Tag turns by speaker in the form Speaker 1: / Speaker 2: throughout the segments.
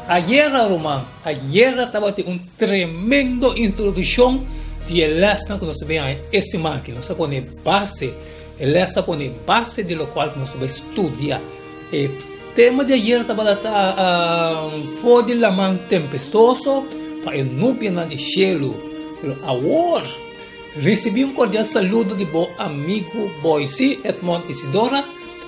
Speaker 1: Ayer, Román, ayer estaba un tremendo introducción de Elasa que nos ve a esta máquina. Nos pone base, Elasa pone base de lo cual nos va a estudiar. El tema de ayer estaba fue de la man tempestoso para el nubia de cielo. Pero ahora recibí un cordial saludo de mi amigo Boise Edmond Isidora,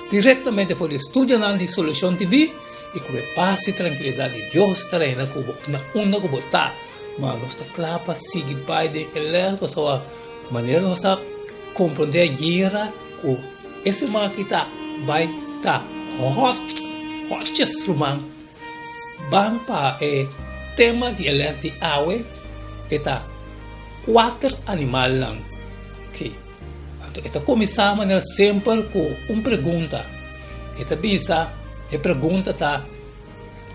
Speaker 1: diretamente por el estudio de Solución TV. E come paz e tranquilidade de Deus estará na onda que botar. Mas nós está claro para seguir Biden ele com a sua maneira nós compreender a guerra que esse mal que vai estar hot rumang. Vamos para o tema de eles de aue está 4 animais lá. Ok. Então começar a maneira sempre com uma pergunta. Esta bisa e pergunta tá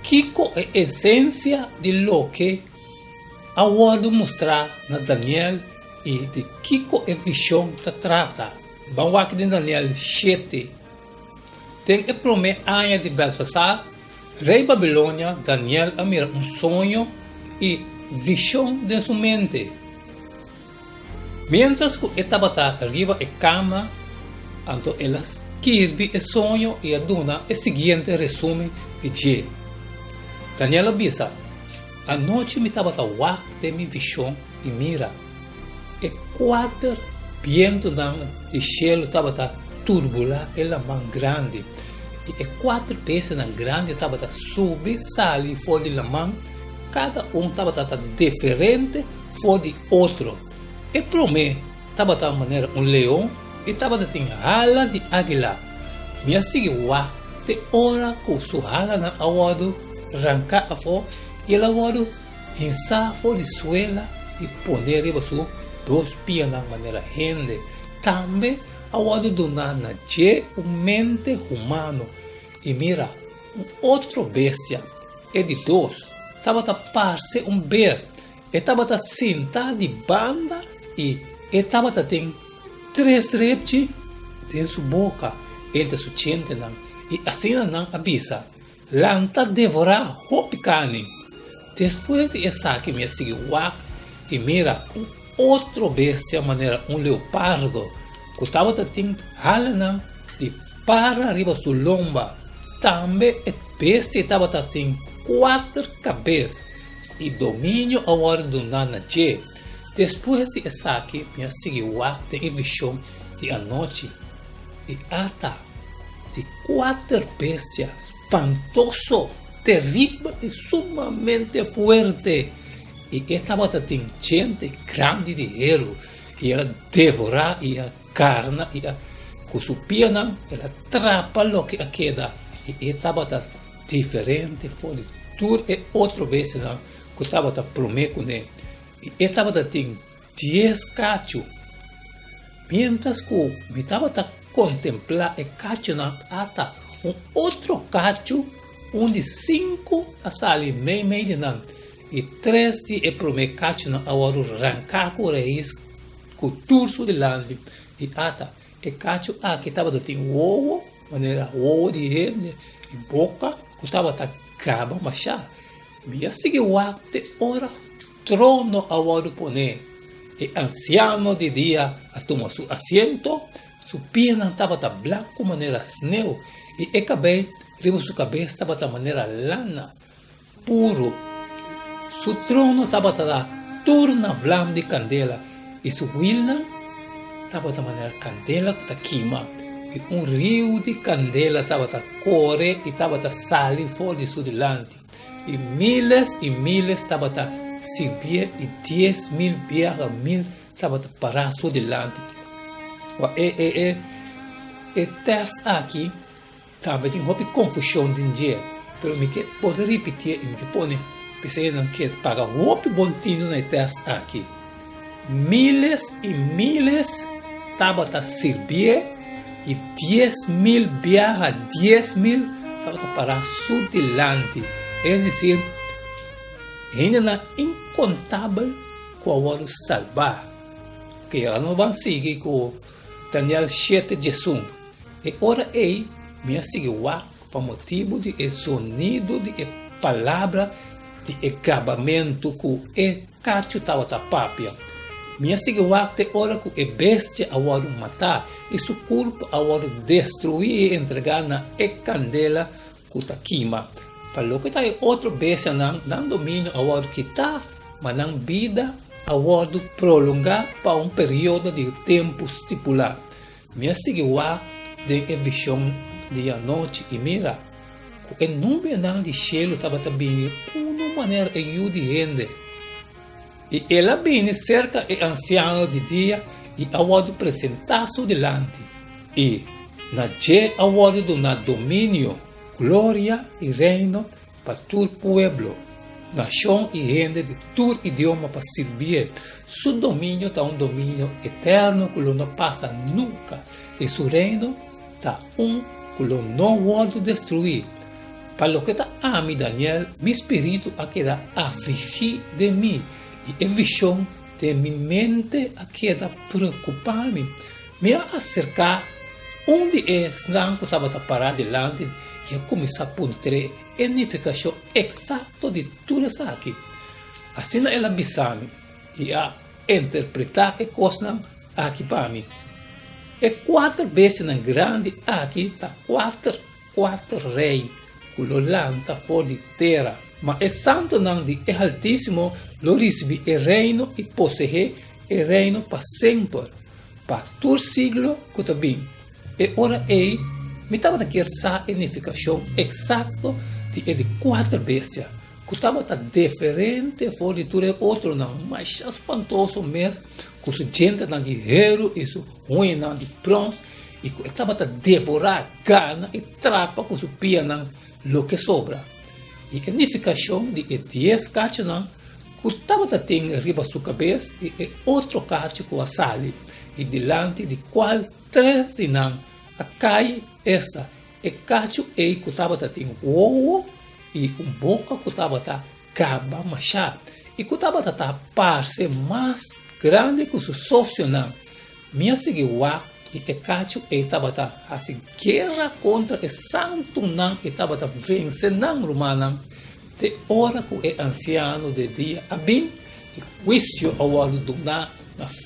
Speaker 1: que é a essência de lo que agora mostrar na Daniel e de que é a visão que trata. Vamos aqui em Daniel 7. Tem a primeira área de Belshazzar, rei Babilônia, Daniel a mira sonho e visão de sua mente. Mientras que estava arriba a cama, então elas Kirby e sonho e aduna o seguinte resumo de G. Daniel avisa, a noite me estava a de minha visão e mira, e 4 vientos de cielo estava turbulando ela mão grande, e 4 peças grande estava subir, sair fora de la mão, cada estava diferente fora de outro. E para mim, estava de maneira leão, e estava tem hala de águila. Minha seguiu te ora com sua hala na awado arrancar a fo e ela awado hinsa fo de suela e poner riba su 2 pés na maneira rende. Também awado donar na je mente humano e mira outro bestia é de 2 estava parse bear estava sentado de banda e estava tem 3 repti em sua boca, entre sua gente, e assim não avisa. Lanta devorar o picane. Depois de essa que me seguiu e mira outro bestia, maneira leopardo, que estava tendo halana de para arriba sua lomba. Também a bestia estava tendo 4 cabeças e domínio agora do Nanaje. Depois de essa aqui, me seguiu tem visão de a noite e ata de 4 bestias, espantoso, terrível e sumamente forte. E estava tem gente grande de erro e ela devorar e a carne e a com sua perna, ela atrapa o que queda e estava diferente, foi tudo e outro bestia que estava prometendo e estava tendo 10 cachos. Mientras que me estava contemplando o cacho na ata, outro cacho, onde 5 a sair meio de não, e 3 de o primeiro cacho na hora arrancar com o raiz, com o turso de lande, e ata, o cacho aqui estava tendo ovo, maneira ovo de ele, e boca, que estava caba, machá. Me seguiu até hora trono agora poner. E anciano de dia toma seu assento, sua perna estava branco maneira sneu, e o cabelo, riba sua cabeça estava de maneira lana, puro. Seu trono estava turna vlam de candela, e sua wilna estava de maneira candela que queima. E rio de candela estava corre e estava sair fora de sua delante. E miles estava servir e 10.000 viajas, 1.000 estava para sua delante. E teste aqui, também tem uma confusão de dia, mas me pode repetir e me pode pensar não que paga uma bontinho no teste aqui. Miles estava servir e 10.000 viajas, 10.000 estava para sua delante. É dizer, ainda é incontável com a salvar. Que ela não vai seguir com Daniel 7 Jesus. E ora me seguiu para por motivo de sonido de palavra de acabamento que cacho estava tapapia. Minha seguinte hora que bestia agora matar e seu corpo agora destruir e entregar na candela que está queima. Para que está outro bestia não domínio agora que está, mas não vida agora prolongar para período de tempo estipulado. Minha seguinte de visão de a noite e mira, o número de cielo estava também de uma maneira evidente. E ela vem cerca de anciano de dia e agora apresentar-se delante. E na je agora do na domínio, glória e reino para todo o povo, nação e gente de todo idioma para servir. Seu domínio está domínio eterno que não passa nunca. E seu reino está que não pode destruir. Para o que está a mim, Daniel, meu espírito a quedar afligido de mim. E a visão de minha mente a quedar preocupar-me. Me acercar onde não estava parado delante e a começar a pôr a edificação exata de tudo isso aqui. Assim ela avisa-me e a interpretar a coisa aqui para mim. E 4 vezes na grande aqui está 4 reis que o lanta fora de terra. Mas é santo não de Altíssimo lo recebi o reino e possuir o reino para sempre, para todo siglo que está bem. E ora me estava a querer a edificação exata de 4 bestias, que estava diferente fora de tudo outro não, mas espantoso mesmo, com sua gente não de guerreiro e sua ruim não de bronze, e que estava a devorar carne e trapa com sua pia não, lo que sobra. E a edificação de 10 cachos não, que estava a ter arriba sua cabeça e outro cacho com a sali, e delante de qual 3 de não, a cai esta, e cacho que estava a ter ovo e boca que estava a caba machado, e que estava a parse mais grande que o seu sócio não. Minha seguinte e cacho estava a assim guerra contra o santo não estava a vencer não romano de hora que o anciano de dia a bem e juízo agora do na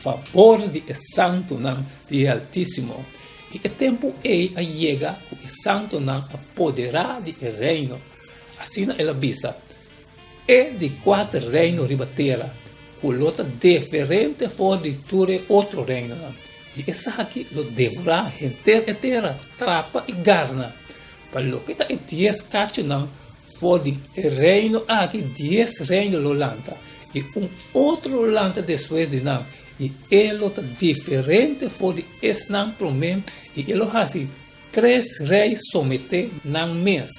Speaker 1: favor de santo não de Altíssimo e o tempo a chega que o santo não apoderar de reino assim ela avisa é de 4 reinos riba terra que lota diferente fora de todo outro reino não. E essa aqui lo devorar inteira terra, trapa e garna. Para lo que está em 10 cachos não, for de reino aqui 10 reinos lo lanta. E outro lanta depois de não. E ele está diferente for de esse não promem. E ele assim 3 reis someter não mês.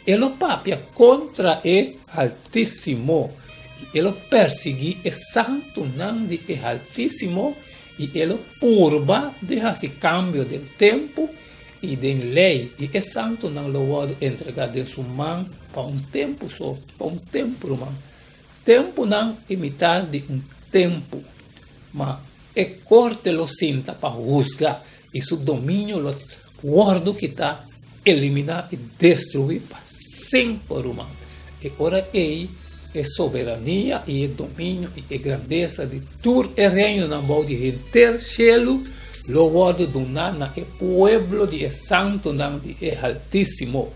Speaker 1: Ele papia contra o Altíssimo. E ele persegui o santo não de Altíssimo. E ele purba deixa-se cambio do tempo e da lei. E é santo não lo pode entregar de sua mão para tempo só, para tempo romano. Tempo não é metade de tempo, mas é corte lo cinta para juzgar. E seu domínio lo guardo que está eliminar e destruir para sempre romano. E ora é soberania e domínio e grandeza de todo o reino na mão de inteiro cielo, lo guardo do nana e pueblo de santo nam de Altíssimo.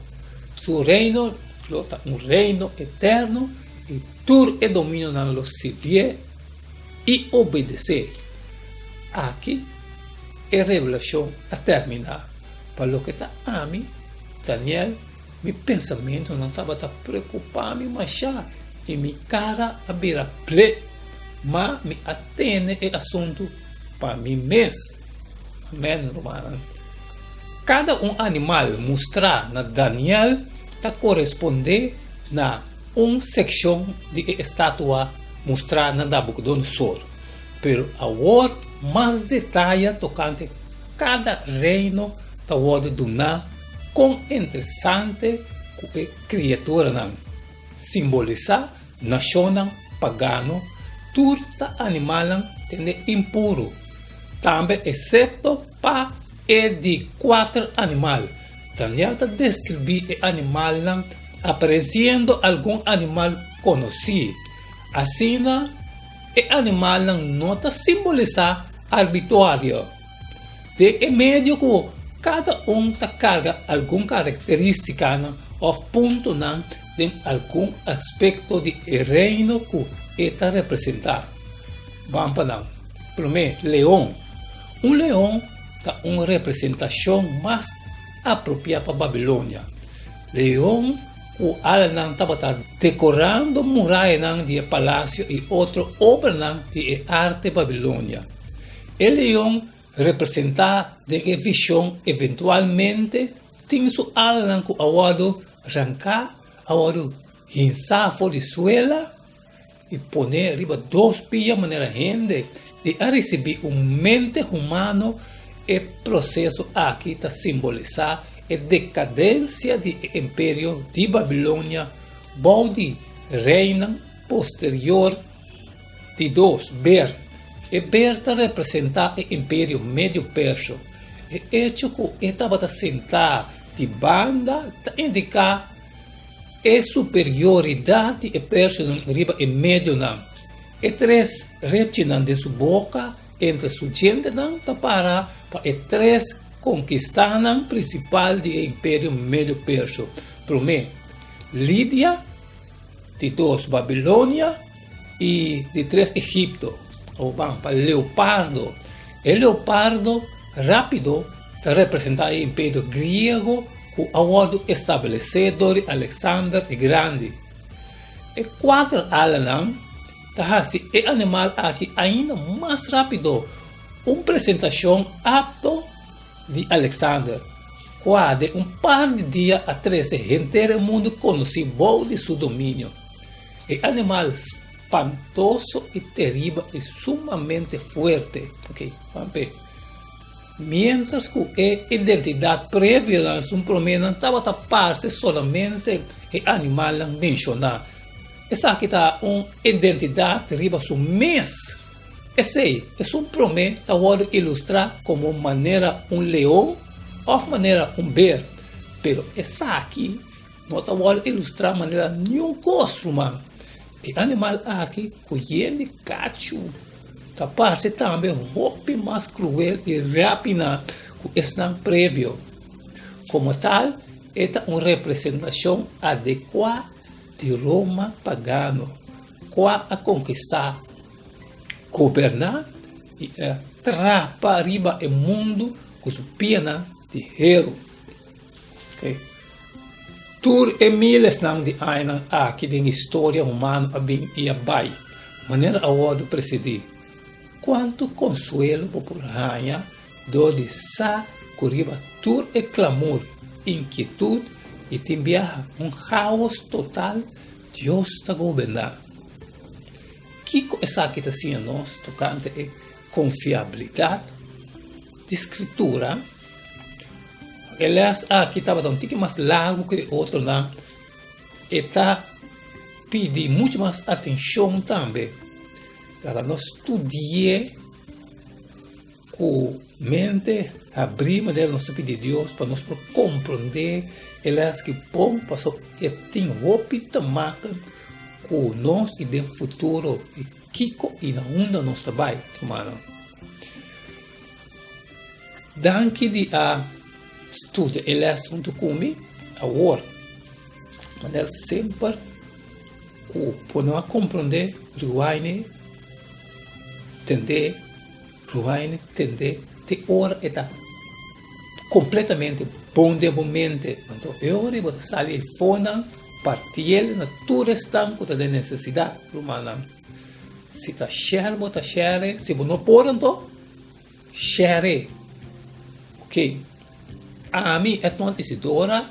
Speaker 1: Su reino é reino eterno e todo o domínio não lo servir e obedecer. Aqui é a revelação a terminar. Para lo que está a mim, Daniel, meu pensamento não estava a preocupar-me, mas já e minha cara abrirá ple, mas me atende o assunto para mim mesmo. Amém, romano. Cada animal mostrar na Daniel está corresponde na seção de estátua mostrar na Nabucodonosor. Pero agora mais detalhe tocante cada reino está pode donar com interessante criatura não. Simbolizar nação pagano, tudo animal tem impuro. Também, exceto para de 4 animais, Daniel está descrevendo o animal aparecendo algum animal conhecido. Assim, o animal não está simbolizando arbitrário. De meio que cada está carga alguma característica ou ponto de algum aspecto de reino que está representado. Vamos para primeiro, leão. Leão está uma representação mais apropriada para a Babilônia. Leão, o Alan estava decorando muralhas de palácio e outra obra de arte babilônia. O leão representa de visão eventualmente tem su Alan que awado arrancar, awado hinsa fora de suela e poner riba 2 pies maneira gente de a receber mente humano e processo aqui está simbolizar a decadência do Império de Babilônia, bode reina posterior de 2, Ber. E Ber está representando o Império Médio-Persa. E hecho que estava sentado de banda está indicar a superioridade de Persa riba e médio e 3 reptinan de sua boca entre sua gente para e 3 conquistar principal do Império Médio-Persa. Primeiro, Lídia, de 2, Babilônia e de 3, Egipto. Ou vamos para Leopardo. O leopardo rápido está representando o Império Grego com o acordo estabelecido de Alexandre o Grande. E 4 Alan está assim, o animal aqui ainda mais rápido, uma apresentação apto de Alexander, quase par de dias atrás o inteiro mundo conhecia bom de seu domínio. O animal espantoso e terrível e sumamente forte. Ok, vamos ver. Mientras que a identidade prévia de um promedio estava a tapar-se solamente o animal mencionado. Essa aqui está uma identidade terrível do mês. Esse é um promedio que pode ilustrar como maneira um leão ou maneira um ber. Pero essa aqui não pode ilustrar maneira nenhum costo humano. O animal aqui, que cacho, tapar-se também roupa mais cruel e rápida que está prévio. Como tal, esta é uma representação adequada de Roma pagano, qual a conquistar, governar e trapa riba o mundo com sua pena de hero. Okay. Tur miles de anos aqui de história humana a bem e a bai, maneira a ordem presidir. Quanto consuelo por rainha do de sa curiba tur e clamor, inquietude e também caos total. Deus está governando. Que essa aqui está sendo nós tocante é confiabilidade de escritura. Aliás, aqui estava um pouco mais largo que o outro lá. E está pedindo muito mais atenção também. Para nós estudar com mente, abrir a nossa vida de Deus, para nós compreender. Aliás, que bom passou e tem roupa tamaka com nós e do futuro. E Kiko e na onda nós trabalho, humano. Danke de estudo ele assunto comigo, agora, maneira sempre que podemos compreender, rewind, entender, de hora está completamente bom de momento. Então, eu vou sair fora, partir na tua estanco da necessidade humana. Se está share, bota share, se não pode, então, share. Ok. A mim, então, Isidora,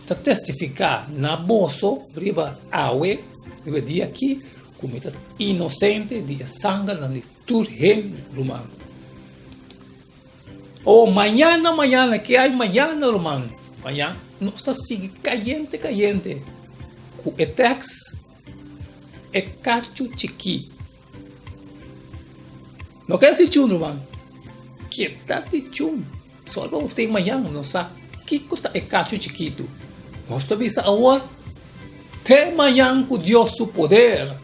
Speaker 1: está testificar na bolsa, riba awe, riba dia aqui, como está inocente, de sangue, na de turhen, humano. Oh, mañana, que hay mañana, hermano? Mañana, no está sigue caliente. Com o tex é cacho chiqui. Não quero ser chum, irmão. Que tá de chum. Só não tem manhã, não sabe. Kiko ta e cacho chiquito. Nós também sa awar. Te mayang ku Dios su poder.